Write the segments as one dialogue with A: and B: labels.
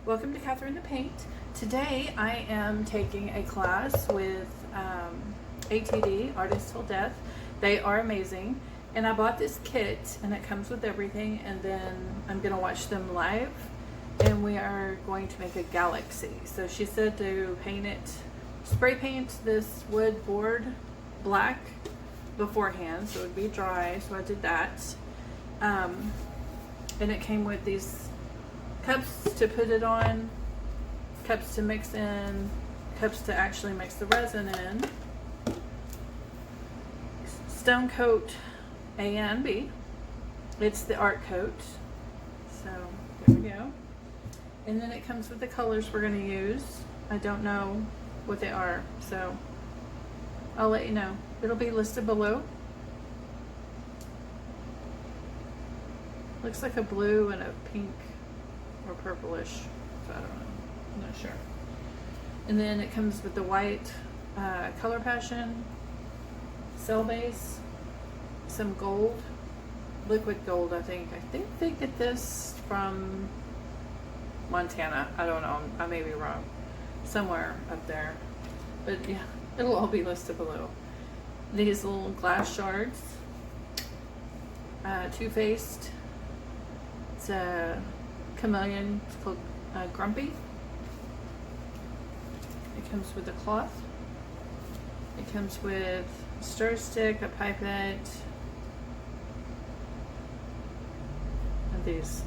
A: Welcome to Catherine the Paint. Today I am taking a class with ATD, Artists Till Death. They are amazing. And I bought this kit and it comes with everything, and then I'm going to watch them live and we are going to make a galaxy. So she said to paint it, spray paint this wood board black beforehand so it would be dry, so I did that. And it came with these cups to put it on, cups to mix in, cups to actually mix the resin in, Stonecoat A and B. It's the art coat. So there we go. And then it comes with the colors we're going to use. I don't know what they are, so I'll let you know. It'll be listed below. Looks like a blue and a pink or purplish, so I don't know, I'm not sure. And then it comes with the white Color Passion, cell base, some gold, liquid gold I think. I think they get this from Montana, I don't know, I may be wrong, somewhere up there, but yeah, it'll all be listed below. These little glass shards, two-faced, it's a chameleon, it's called Grumpy. It comes with a cloth. It comes with a stir stick, a pipette, and these.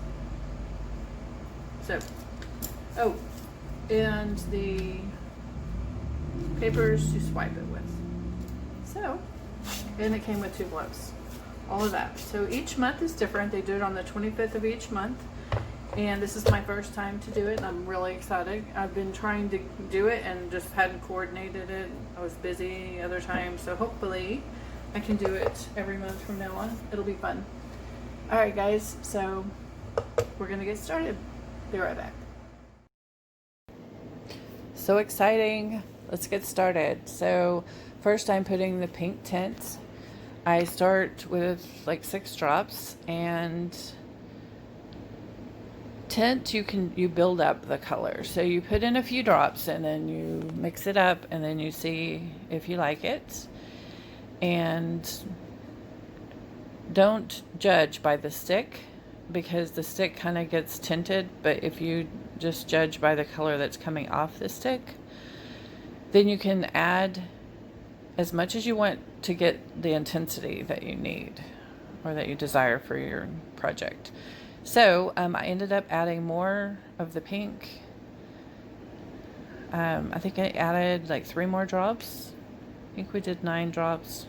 A: So, oh, and the papers to swipe it with. So, and it came with 2 gloves. All of that. So each month is different. They do it on the 25th of each month. And this is my first time to do it, and I'm really excited. I've been trying to do it and just hadn't coordinated it. I was busy other times, so hopefully I can do it every month from now on. It'll be fun. Alright guys, so we're gonna get started. Be right back. So exciting. Let's get started. So first I'm putting the pink tint. I start with like 6 drops, and tint you build up the color. So you put in a few drops and then you mix it up and then you see if you like it. And don't judge by the stick, because the stick kind of gets tinted, but if you just judge by the color that's coming off the stick, then you can add as much as you want to get the intensity that you need or that you desire for your project. So I ended up adding more of the pink. I think I added like 3 more drops. I think we did 9 drops.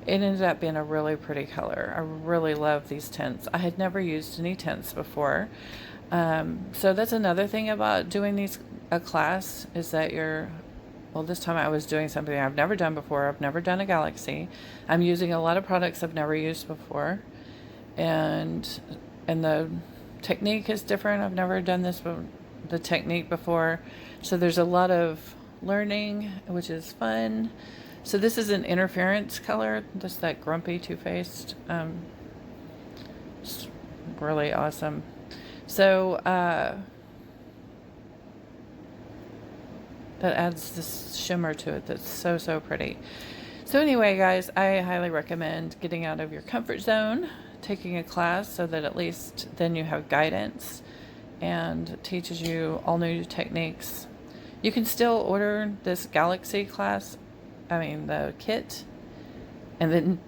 A: It ended up being a really pretty color. I really love these tints. I had never used any tints before. So that's another thing about doing a class, is that well, this time I was doing something I've never done before. I've never done a galaxy. I'm using a lot of products I've never used before. And the technique is different. I've never done the technique before. So there's a lot of learning, which is fun. So this is an interference color, just that grumpy two-faced. It's really awesome. So that adds this shimmer to it that's so pretty. So anyway, guys, I highly recommend getting out of your comfort zone, taking a class, so that at least then you have guidance and teaches you all new techniques. You can still order this galaxy class, the kit, and then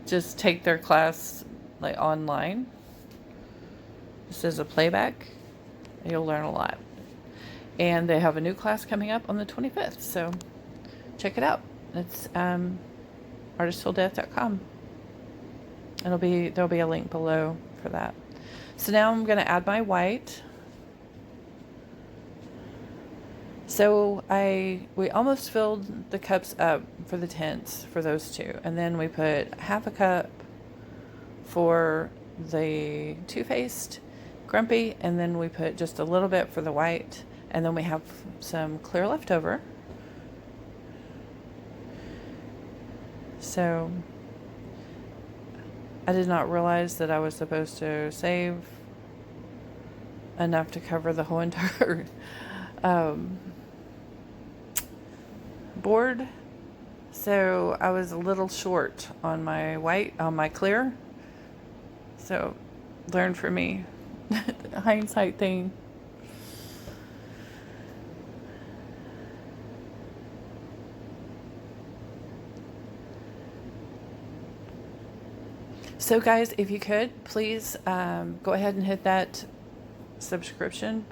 A: just take their class like online. This is a playback. You'll learn a lot. And they have a new class coming up on the 25th, so check it out. It's artisttilldeath.com. There'll be a link below for that. So now I'm going to add my white. So we almost filled the cups up for the tints for those 2, and then we put half a cup for the two-faced Grumpy, and then we put just a little bit for the white, and then we have some clear left over. So I did not realize that I was supposed to save enough to cover the whole entire um, board. So I was a little short on my white, on my clear. So learn from me. Hindsight thing. So guys, if you could, please go ahead and hit that subscription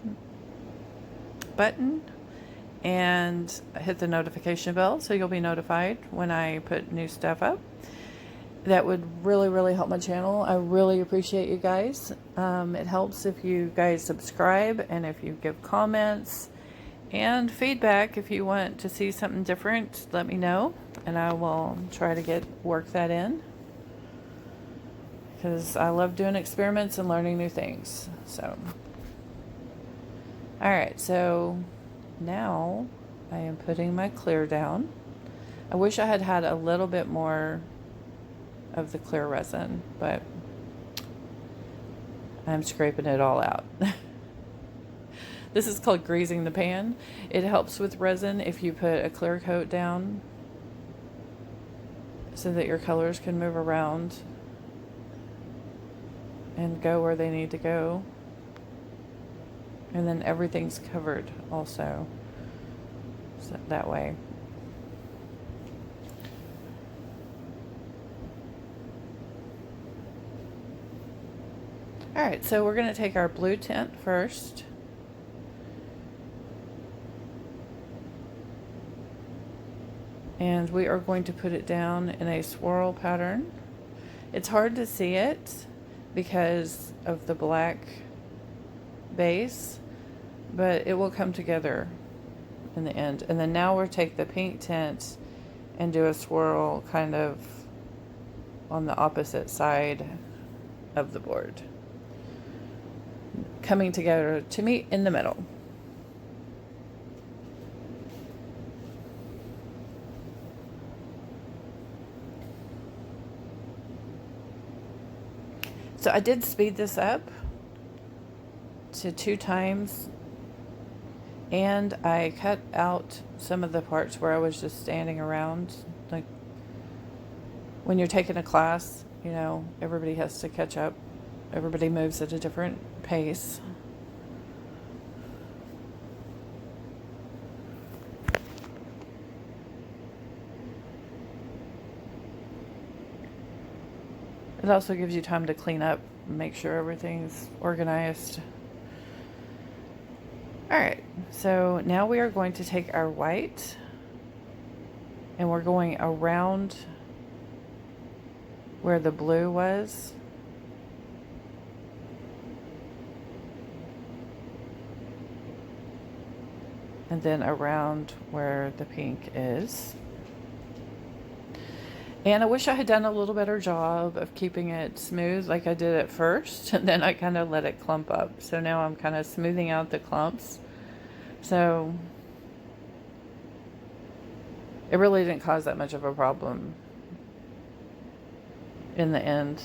A: button and hit the notification bell so you'll be notified when I put new stuff up. That would really, really help my channel. I really appreciate you guys. It helps if you guys subscribe and if you give comments and feedback. If you want to see something different, let me know and I will try to work that in, because I love doing experiments and learning new things. So, all right, so now I am putting my clear down. I wish I had had a little bit more of the clear resin, but I'm scraping it all out. This is called greasing the pan. It helps with resin if you put a clear coat down so that your colors can move around and go where they need to go. And then everything's covered also, so that way. All right, so we're going to take our blue tint first. And we are going to put it down in a swirl pattern. It's hard to see it because of the black base, but it will come together in the end. And then now we'll take the pink tint and do a swirl kind of on the opposite side of the board, coming together to meet in the middle. So I did speed this up to 2 times, and I cut out some of the parts where I was just standing around. Like when you're taking a class, you know, everybody has to catch up. Everybody moves at a different pace. It also gives you time to clean up and make sure everything's organized. All right, so now we are going to take our white and we're going around where the blue was. And then around where the pink is. And I wish I had done a little better job of keeping it smooth like I did at first, and then I kind of let it clump up. So now I'm kind of smoothing out the clumps. So it really didn't cause that much of a problem in the end.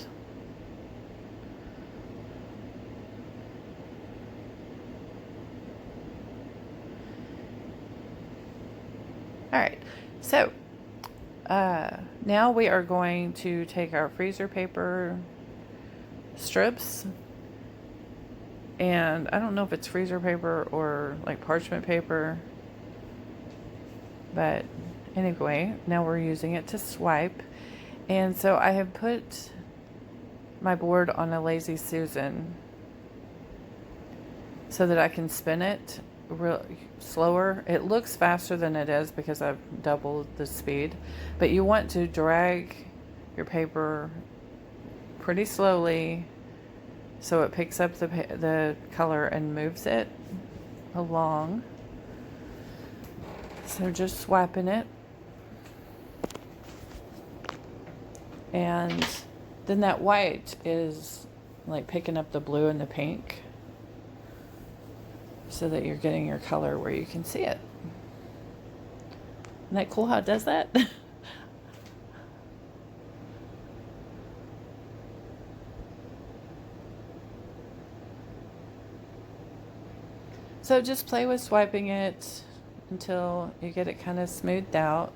A: All right, so now we are going to take our freezer paper strips, and I don't know if it's freezer paper or like parchment paper, but anyway, now we're using it to swipe. And so I have put my board on a Lazy Susan so that I can spin it real slower. It looks faster than it is because I've doubled the speed, but you want to drag your paper pretty slowly so it picks up the color and moves it along. So just swiping it, and then that white is like picking up the blue and the pink, so that you're getting your color where you can see it. Isn't that cool how it does that? So just play with swiping it until you get it kind of smoothed out.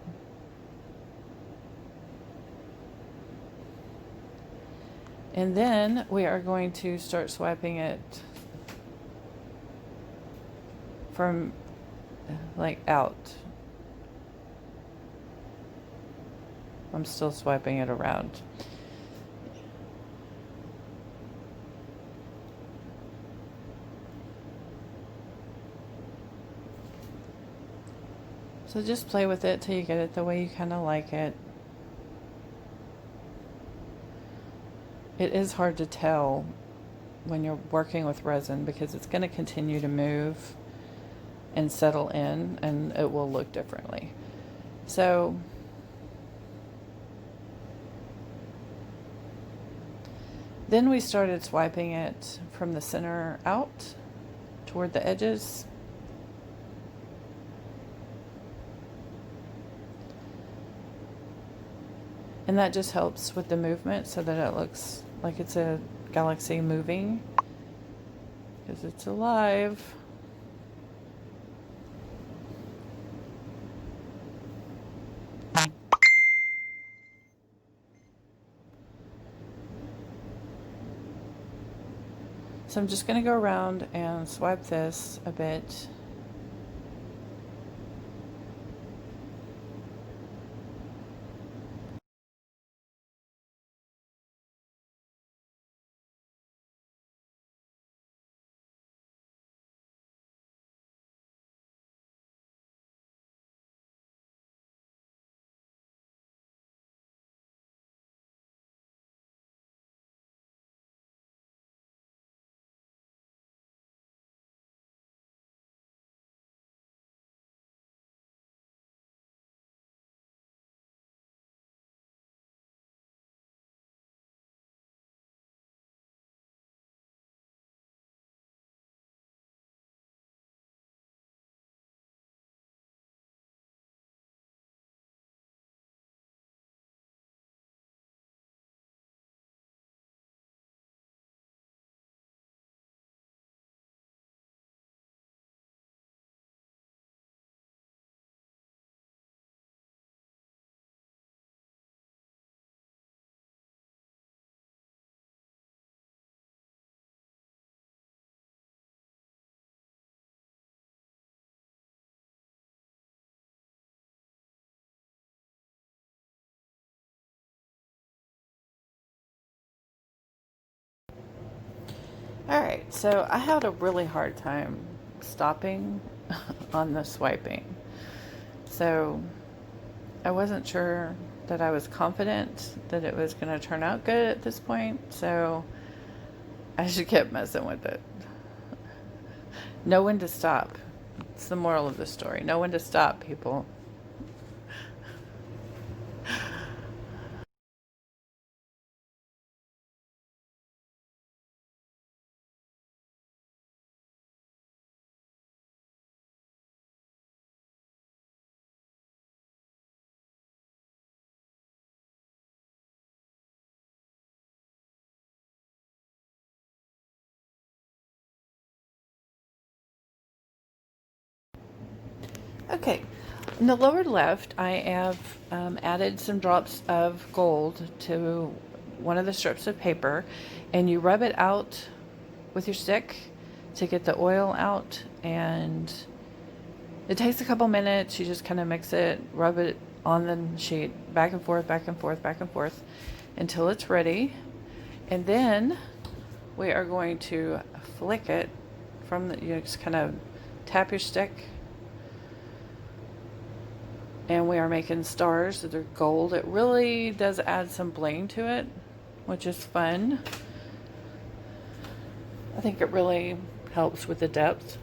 A: And then we are going to start swiping it from like out. I'm still swiping it around. So just play with it till you get it the way you kind of like it. It is hard to tell when you're working with resin because it's going to continue to move and settle in, and it will look differently. So then we started swiping it from the center out toward the edges. And that just helps with the movement so that it looks like it's a galaxy moving, because it's alive. So I'm just going to go around and swipe this a bit. Alright, so I had a really hard time stopping on the swiping. So I wasn't sure that I was confident that it was going to turn out good at this point, so I just kept messing with it. Know when to stop. It's the moral of the story. Know when to stop, people. Okay, in the lower left, I have added some drops of gold to one of the strips of paper, and you rub it out with your stick to get the oil out, and it takes a couple minutes. You just kind of mix it, rub it on the sheet, back and forth, back and forth, back and forth, until it's ready. And then we are going to flick it from the, you just kind of tap your stick, and we are making stars that are gold. It really does add some bling to it, which is fun. I think it really helps with the depth.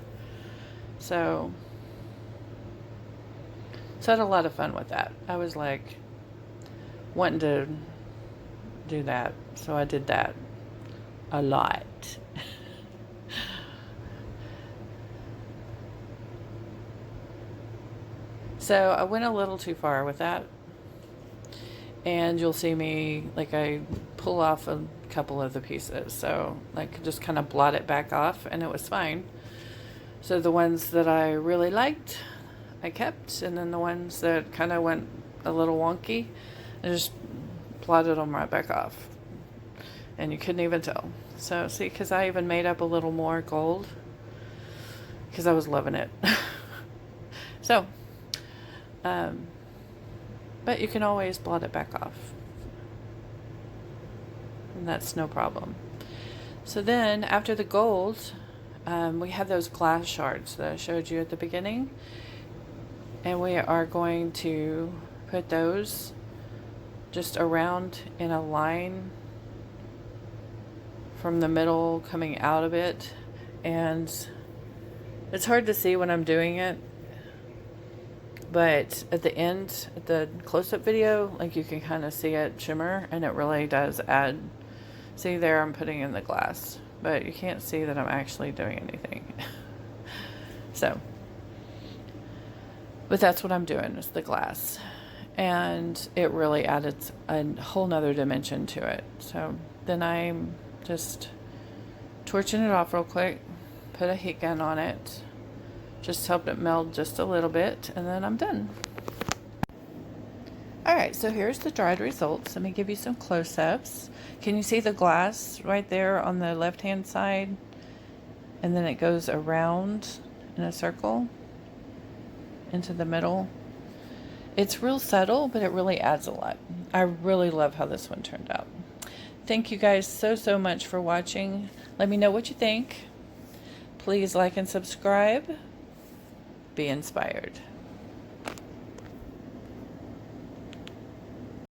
A: So I had a lot of fun with that. I was like wanting to do that, so I did that a lot. So I went a little too far with that, and you'll see me, like, I pull off a couple of the pieces, so like just kind of blot it back off, and it was fine. So the ones that I really liked, I kept, and then the ones that kind of went a little wonky, I just blotted them right back off. And you couldn't even tell. So see, because I even made up a little more gold because I was loving it. So, but you can always blot it back off. And that's no problem. So then after the gold, we have those glass shards that I showed you at the beginning. And we are going to put those just around in a line from the middle coming out of it. And it's hard to see when I'm doing it, but at the end, at the close-up video, like you can kind of see it shimmer, and it really does add. See there, I'm putting in the glass, but you can't see that I'm actually doing anything. So, but that's what I'm doing, is the glass. And it really added a whole nother dimension to it. So then I'm just torching it off real quick, put a heat gun on it, just helped it meld just a little bit, and then I'm done. Alright, so here's the dried results. Let me give you some close-ups. Can you see the glass right there on the left-hand side? And then it goes around in a circle into the middle. It's real subtle, but it really adds a lot. I really love how this one turned out. Thank you guys so much for watching. Let me know what you think. Please like and subscribe. Be inspired.